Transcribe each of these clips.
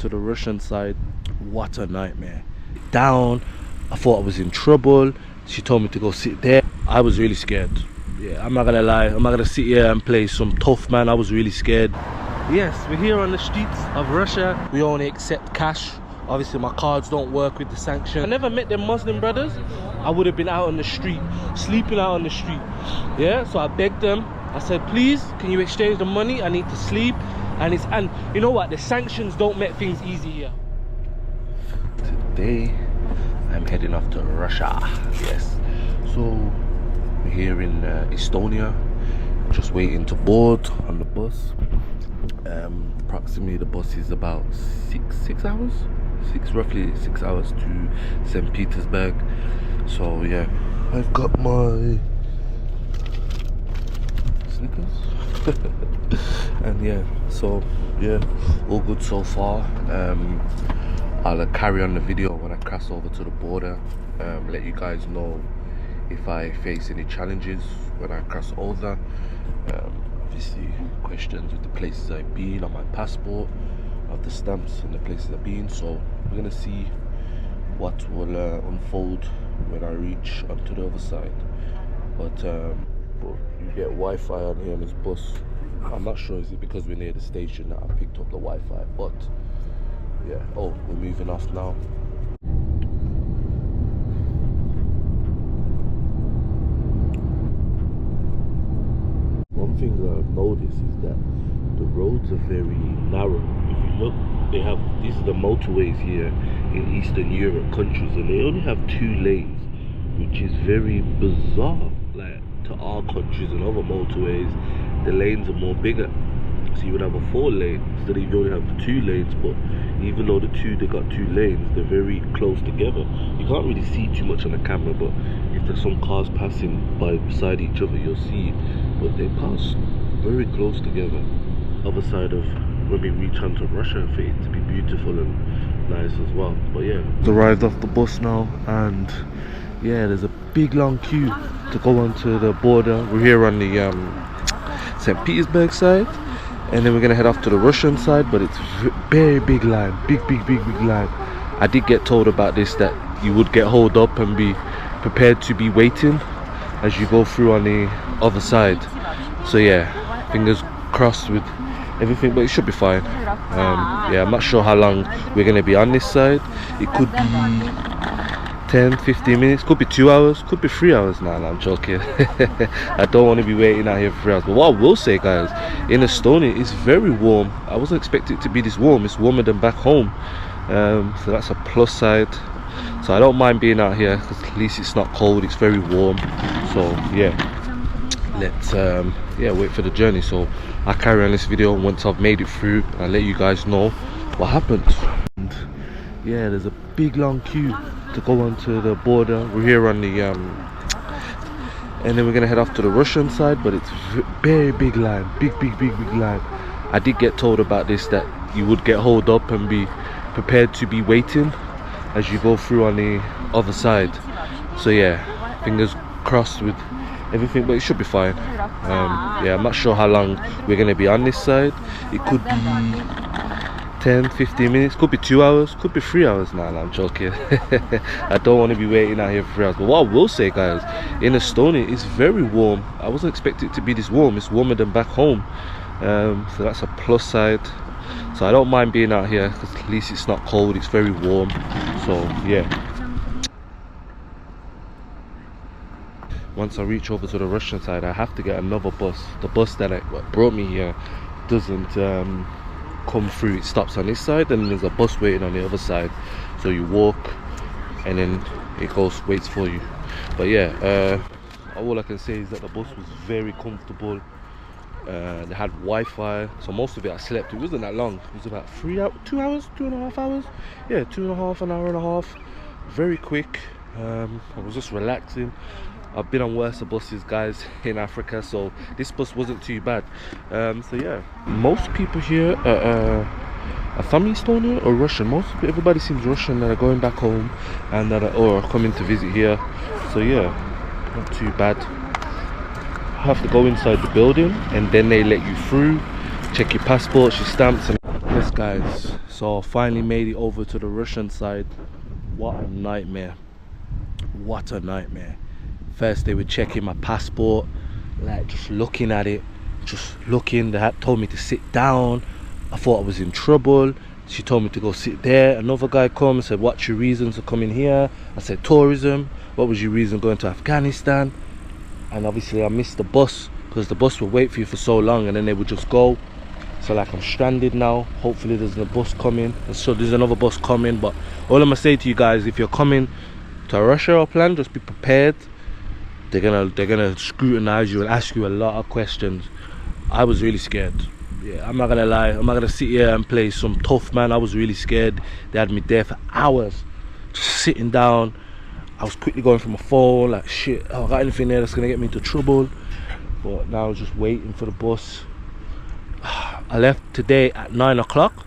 To the Russian side. What a nightmare. Down, I thought I was in trouble. She told me to go sit there. I was really scared. Yeah, I'm not gonna lie, I'm not gonna sit here and play some tough man. I was really scared. Yes, we're here on the streets of Russia. We only accept cash. Obviously my cards don't work with the sanctions. I never met them Muslim brothers. I would have been out on the street, sleeping out on the street. Yeah, so I begged them. I said, please, can you exchange the money? I need to sleep. And you know what, the sanctions don't make things easy here. Today I'm heading off to Russia. Yes, so we're here in Estonia, just waiting to board on the bus. Approximately the bus is about roughly 6 hours to St. Petersburg. So yeah, I've got my Snickers and yeah, so yeah, all good so far. I'll carry on the video when I cross over to the border, let you guys know if I face any challenges when I cross over. Obviously questions with the places I've been on my passport, of the stamps and the places I've been. So we're gonna see what will unfold when I reach onto the other side. But you get Wi-Fi on here on this bus. I'm not sure, is it because we're near the station that I picked up the Wi-Fi, but yeah. Oh, we're moving off now. One thing that I've noticed is that the roads are very narrow. If you look, these are the motorways here in Eastern Europe countries, and they only have 2 lanes, which is very bizarre. Like, to our countries and other motorways, the lanes are more bigger. So you would have a 4 lane instead of you only have the 2 lanes. But even though they got 2 lanes, they're very close together. You can't really see too much on the camera, but if there's some cars passing by beside each other, you'll see. But they pass very close together. Other side of when we reach onto Russia, for it to be beautiful and nice as well. But yeah, arrived off the bus now, and yeah, there's a big long queue to go onto the border. We're here on the St. Petersburg side, and then we're gonna head off to the Russian side, but it's very big line, big line. I did get told about this, that you would get holed up and be prepared to be waiting as you go through on the other side. So yeah, fingers crossed with everything, but it should be fine. Yeah, I'm not sure how long we're gonna be on this side. It could be 10-15 minutes, could be 2 hours, could be 3 hours. Nah, I'm joking. I don't want to be waiting out here for 3 hours. But what I will say, guys, in Estonia it's very warm. I wasn't expecting it to be this warm. It's warmer than back home, so that's a plus side. So I don't mind being out here because at least it's not cold, it's very warm. So yeah, let's wait for the journey. So I'll carry on this video once I've made it through, and I'll let you guys know what happened. And yeah, there's a big long queue to go onto the border. We're here on the and then we're gonna head off to the Russian side, but it's very big line, big line. I did get told about this, that you would get holed up and be prepared to be waiting as you go through on the other side. So yeah, fingers crossed with everything, but it should be fine. Yeah, I'm not sure how long we're gonna be on this side. It could be 10-15 minutes, could be 2 hours, could be 3 hours. Nah, I'm joking. I don't want to be waiting out here for 3 hours. But what I will say, guys, in Estonia it's very warm. I wasn't expecting it to be this warm. It's warmer than back home, so that's a plus side. So I don't mind being out here because at least it's not cold, it's very warm. So yeah, once I reach over to the Russian side, I have to get another bus. The bus that brought me here doesn't come through. It stops on this side, and there's a bus waiting on the other side. So you walk, and then it waits for you. But yeah, all I can say is that the bus was very comfortable. They had Wi-Fi, so most of it I slept. It wasn't that long. It was about 3 hours, 2 hours, 2.5 hours. Yeah, 2.5, an hour and a half. Very quick. I was just relaxing. I've been on worse buses, guys, in Africa, so this bus wasn't too bad. So yeah, most people here are from Estonia or Russian. Everybody seems Russian that are going back home and that are coming to visit here. So yeah, not too bad. Have to go inside the building, and then they let you through, check your passports, your stamps, and Yes guys, so I finally made it over to the Russian side. What a nightmare. What a nightmare. First they were checking my passport, like just looking at it, just looking. They had told me to sit down. I thought I was in trouble. She told me to go sit there. Another guy come and said, what's your reasons for coming here? I said tourism. What was your reason going to Afghanistan? And obviously I missed the bus, because the bus would wait for you for so long and then they would just go. So like I'm stranded now. Hopefully there's a bus coming. And so there's another bus coming. But all I'm gonna say to you guys, if you're coming to Russia or plan, just be prepared. They're gonna scrutinize you and ask you a lot of questions. I was really scared. Yeah, I'm not gonna lie. I'm not gonna sit here and play some tough man. I was really scared. They had me there for hours, just sitting down. I was quickly going for my phone, like shit, oh, I got anything there that's gonna get me into trouble. But now I was just waiting for the bus. I left today at 9 o'clock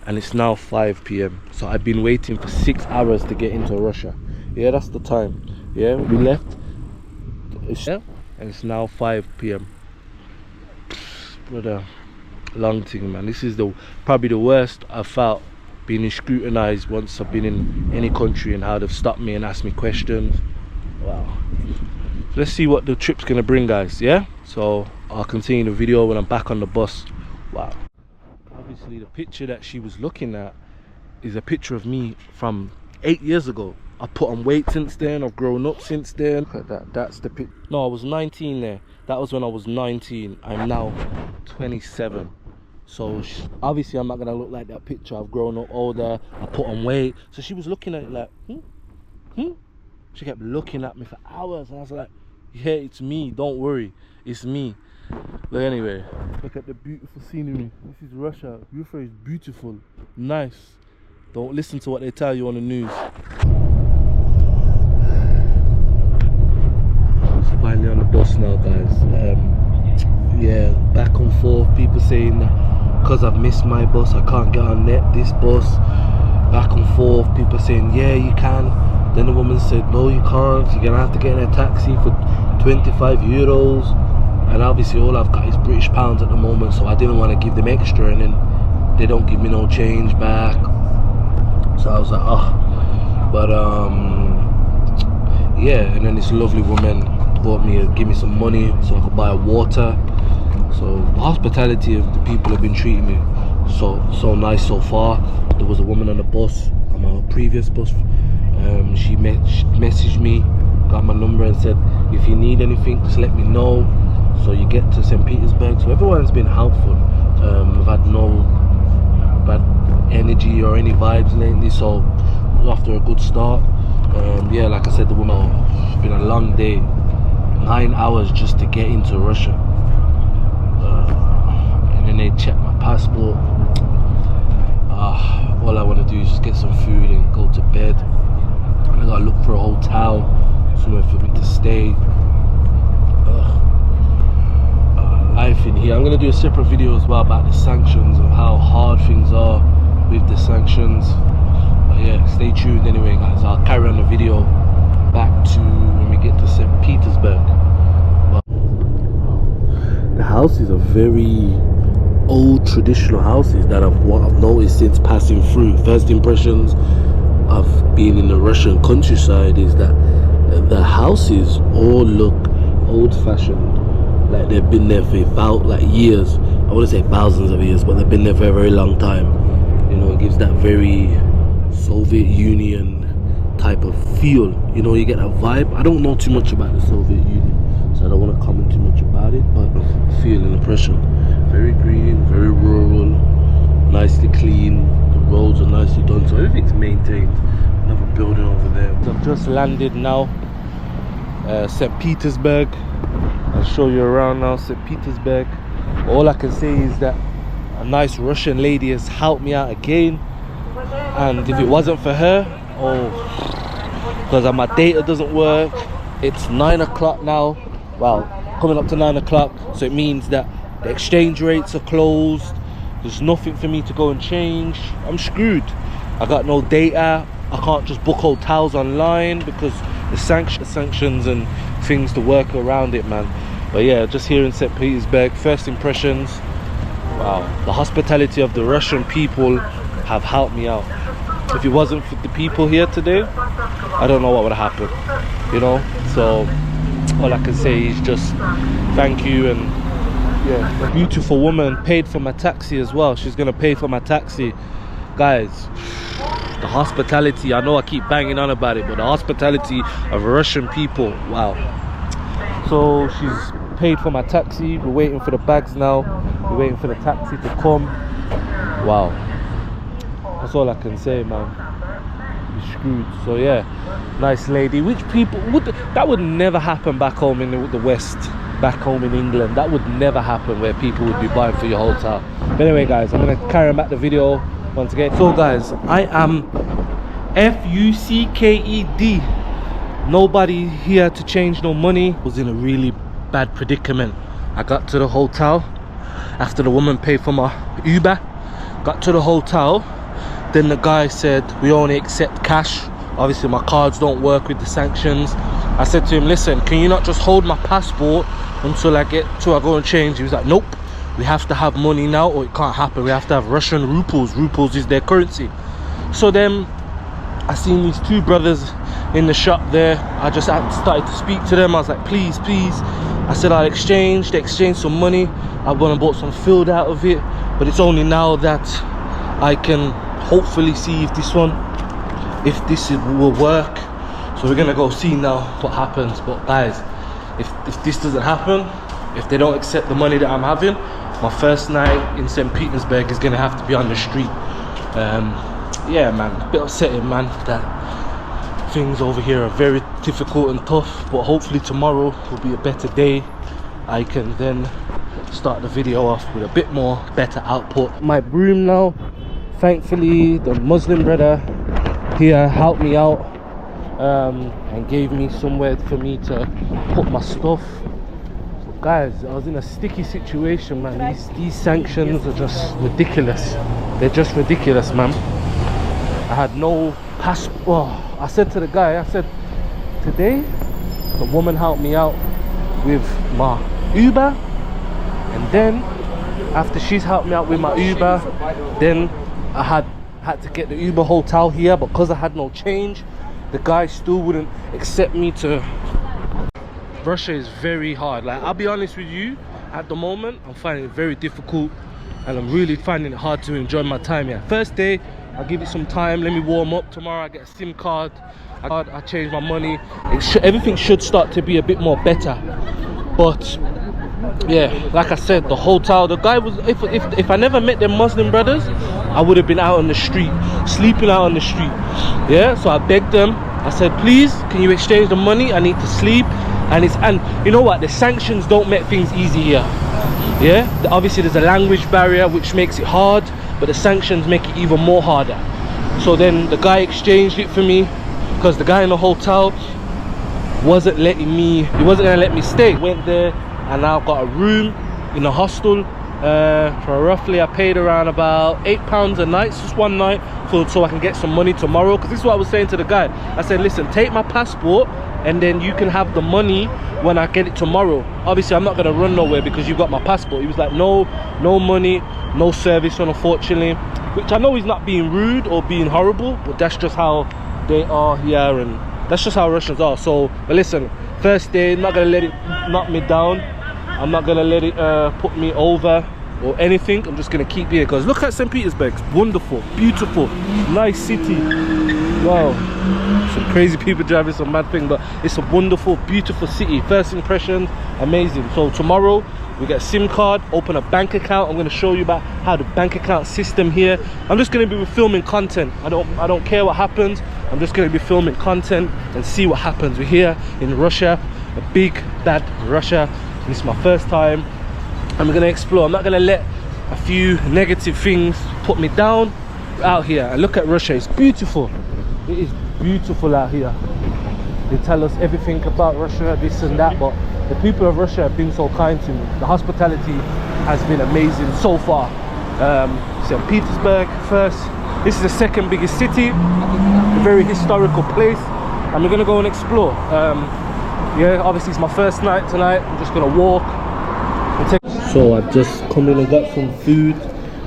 and it's now 5 p.m. So I've been waiting for 6 hours to get into Russia. Yeah, that's the time. Yeah, we left. And it's now 5 p.m. Brother, long thing, man. This is probably the worst I've felt, being scrutinized once I've been in any country, and how they've stopped me and asked me questions. Wow. So let's see what the trip's gonna bring, guys. Yeah, so I'll continue the video when I'm back on the bus. Wow. Obviously the picture that she was looking at is a picture of me from 8 years ago. I put on weight since then. I've grown up since then. Look at that. That's the pic. No, I was 19 there. That was when I was 19. I'm now 27. So obviously I'm not gonna look like that picture. I've grown up older. I put on weight. So she was looking at it like, She kept looking at me for hours, and I was like, yeah, it's me. Don't worry, it's me. But anyway, look at the beautiful scenery. This is Russia. Russia is beautiful, nice. Don't listen to what they tell you on the news. So finally on the bus now, guys. Yeah, back and forth. People saying that because I've missed my bus, I can't get on this bus. Back and forth. People saying, yeah, you can. Then the woman said, no, you can't. You're gonna have to get in a taxi for 25 euros. And obviously all I've got is British pounds at the moment, so I didn't want to give them extra, and then they don't give me no change back. So I was like, oh. But yeah, and then this lovely woman gave me some money so I could buy water. So the hospitality of the people have been treating me so nice so far. There was a woman on the bus, on my previous bus. She messaged me, got my number, and said, if you need anything, just let me know. So you get to St. Petersburg. So everyone's been helpful. I've had no bad energy or any vibes lately, so after a good start. Yeah, like I said, the woman, it's been a long day, 9 hours just to get into Russia, and then they check my passport. All I want to do is just get some food and go to bed. And I gotta look for a hotel, somewhere for me to stay. Life in here. I'm gonna do a separate video as well about the sanctions and how hard things are with the sanctions. But yeah, stay tuned anyway, guys. I'll carry on the video back to when we get to St. Petersburg. But the houses are very old traditional houses that I've noticed since passing through. First impressions of being in the Russian countryside is that the houses all look old-fashioned. Like they've been there for about like years. I wouldn't say thousands of years, but they've been there for a very long time. You know, it gives that very Soviet Union type of feel. You know, you get that vibe. I don't know too much about the Soviet Union, so I don't want to comment too much about it, but I feel an impression. Very green, very rural, nicely clean. The roads are nicely done, so everything's maintained. Another building over there. So I've just landed now, St. Petersburg. I'll show you around now, St. Petersburg. All I can say is that a nice Russian lady has helped me out again, and if it wasn't for her, because my data doesn't work. It's 9 o'clock now, well, coming up to 9 o'clock, so it means that the exchange rates are closed. There's nothing for me to go and change. I'm screwed. I got no data. I can't just book hotels online because the sanctions and things to work around it, man. But yeah, just here in St. Petersburg, first impressions, Wow, the hospitality of the Russian people have helped me out. If it wasn't for the people here today, I don't know what would have happened, you know. So all I can say is just thank you. And yeah, a beautiful woman paid for my taxi as well. She's gonna pay for my taxi. Guys, the hospitality, I know I keep banging on about it, but the hospitality of Russian people, wow. So she's paid for my taxi. We're waiting for the bags now. We're waiting for the taxi to come. Wow, that's all I can say, man. You're screwed. So yeah, nice lady. Which people would that would never happen back home in the West, back home in England. That would never happen, where people would be buying for your hotel. But anyway, guys, I'm gonna carry on back the video once again. So guys, I am F-U-C-K-E-D. Nobody here to change no money. Was in a really bad predicament. I got to the hotel after the woman paid for my Uber. Got to the hotel, then the guy said we only accept cash. Obviously my cards don't work with the sanctions. I said to him, listen, can you not just hold my passport until I go and change? He was like, nope, we have to have money now or it can't happen. We have to have Russian rubles. Rubles is their currency. So then I seen these two brothers in the shop there. I just started to speak to them. I was like, please, please. I said I'll exchange. They exchanged some money. I went and bought some food out of it. But it's only now that I can hopefully see if this will work. So we're gonna go see now what happens. But guys, if this doesn't happen, if they don't accept the money that I'm having, my first night in St. Petersburg is gonna have to be on the street. Yeah, man, a bit upsetting, man, that things over here are very difficult and tough, but hopefully tomorrow will be a better day. I can then start the video off with a bit more better output. My broom now, thankfully the Muslim brother here helped me out and gave me somewhere for me to put my stuff. So guys, I was in a sticky situation, man. These sanctions are just ridiculous. They're just ridiculous, man. I had no passport. I said to the guy, I said, today the woman helped me out with my Uber, and then after she's helped me out with my Uber, then I had to get the Uber hotel here, but because I had no change, the guy still wouldn't accept me to. Russia is very hard. Like, I'll be honest with you, at the moment I'm finding it very difficult, and I'm really finding it hard to enjoy my time here. First day, I'll give it some time, let me warm up. Tomorrow I get a SIM card, I change my money. Everything should start to be a bit more better. But yeah, like I said, the hotel, the guy was, if I never met them Muslim brothers, I would have been out on the street, sleeping out on the street. Yeah, so I begged them, I said, please, can you exchange the money? I need to sleep. And you know what, the sanctions don't make things easy here. Yeah, obviously there's a language barrier which makes it hard, but the sanctions make it even more harder. So then the guy exchanged it for me, because the guy in the hotel wasn't gonna let me stay. Went there and now got a room in a hostel for roughly, I paid around about £8 a night, just one night, so I can get some money tomorrow. Because this is what I was saying to the guy. I said, listen, take my passport and then you can have the money when I get it tomorrow. Obviously I'm not gonna run nowhere because you've got my passport. He was like, no money, no service, unfortunately, which I know he's not being rude or being horrible, but that's just how they are here, and that's just how Russians are. So, but listen, first day, I'm not gonna let it knock me down. I'm not gonna let it put me over or anything. I'm just gonna keep here, because look at St. Petersburg. It's wonderful, beautiful, nice city. Wow, some crazy people driving some mad thing, but it's a wonderful, beautiful city. First impression, amazing. So tomorrow we get a SIM card, open a bank account. I'm going to show you about how the bank account system here. I'm just going to be filming content. I don't care what happens. I'm just going to be filming content and see what happens. We're here in Russia, a big bad Russia. This is my first time. I'm going to explore. I'm not going to let a few negative things put me down. Out here and look at Russia. It's beautiful. It is beautiful out here. They tell us everything about Russia, this and that, but the people of Russia have been so kind to me. The hospitality has been amazing so far. St. Petersburg first. This is the second biggest city, a very historical place, and we're gonna go and explore. Yeah, obviously it's my first night tonight. I'm just gonna walk and take. So I just come in and got some food,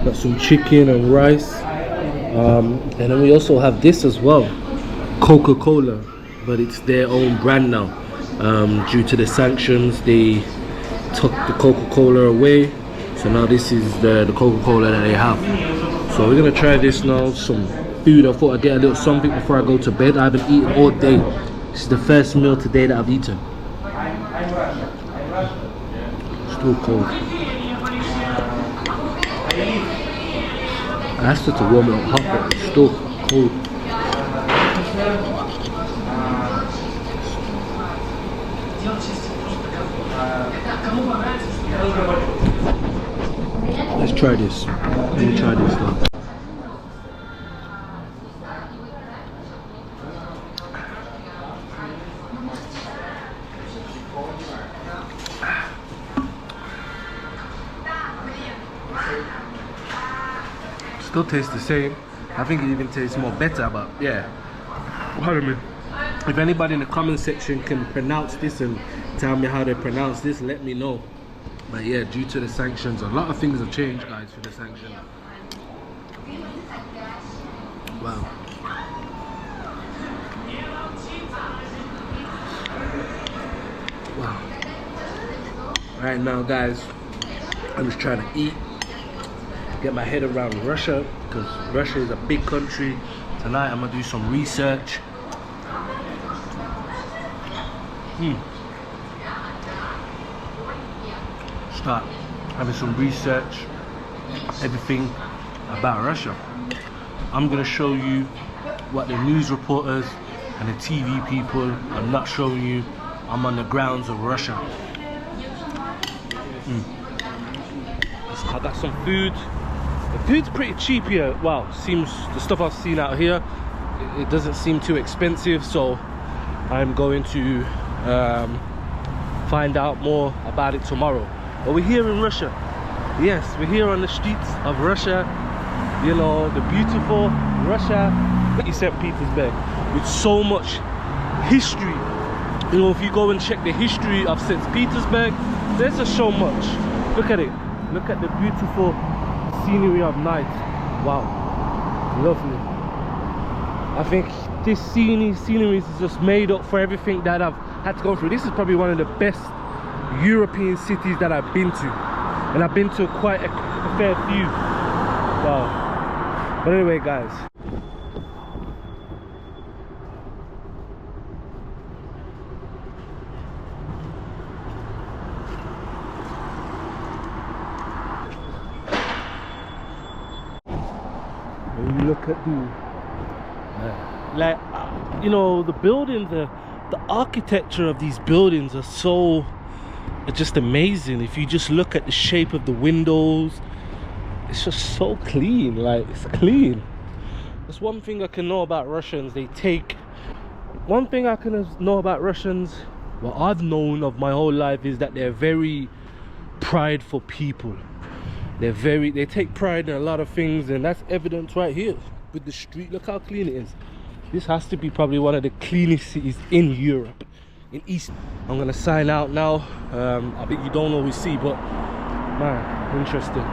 got some chicken and rice, and then we also have this as well, Coca-Cola, but it's their own brand now. Due to the sanctions, they took the Coca-Cola away, so now this is the Coca-Cola that they have. So we're gonna try this now, some food. I thought I'd get a little something before I go to bed. I haven't eaten all day. This is the first meal today that I've eaten. Still cold. I asked her to warm it up hot, but it's still cold. Let's try this. Let me try this now. Still tastes the same. I think it even tastes more better, but yeah. Pardon me. If anybody in the comment section can pronounce this and tell me how they pronounce this, let me know. But yeah, due to the sanctions, a lot of things have changed, guys, for the sanctions. Wow. Wow. Right now, guys, I'm just trying to eat, get my head around Russia, because Russia is a big country. Tonight I'm gonna do some research. Start having some research, everything about Russia. I'm gonna show you what the news reporters and the TV people are not showing you. I'm on the grounds of Russia. I got some food. The food's pretty cheap here. Wow, seems the stuff I've seen out here, it doesn't seem too expensive. So I'm going to find out more about it tomorrow. But we're here in Russia. Yes, we're here on the streets of Russia. You know, the beautiful Russia, St. Petersburg, with so much history. You know, if you go and check the history of St. Petersburg, there's just so much. Look at it. Look at the beautiful scenery of night. Wow, lovely. I think this scenery is just made up for everything that I've had to go through. This is probably one of the best European cities that I've been to, and I've been to quite a fair few. Wow. But anyway, guys, when you look at you know, the buildings, the architecture of these buildings are just amazing. If you just look at the shape of the windows, it's just so clean. Like, it's clean. That's one thing I can know about Russians. One thing I can know about Russians, what I've known of my whole life, is that they're very prideful people. They take pride in a lot of things, and that's evident right here with the street. Look how clean it is. This has to be probably one of the cleanest cities in Europe, in East. I'm gonna sign out now. I bet you don't always see, but man, interesting.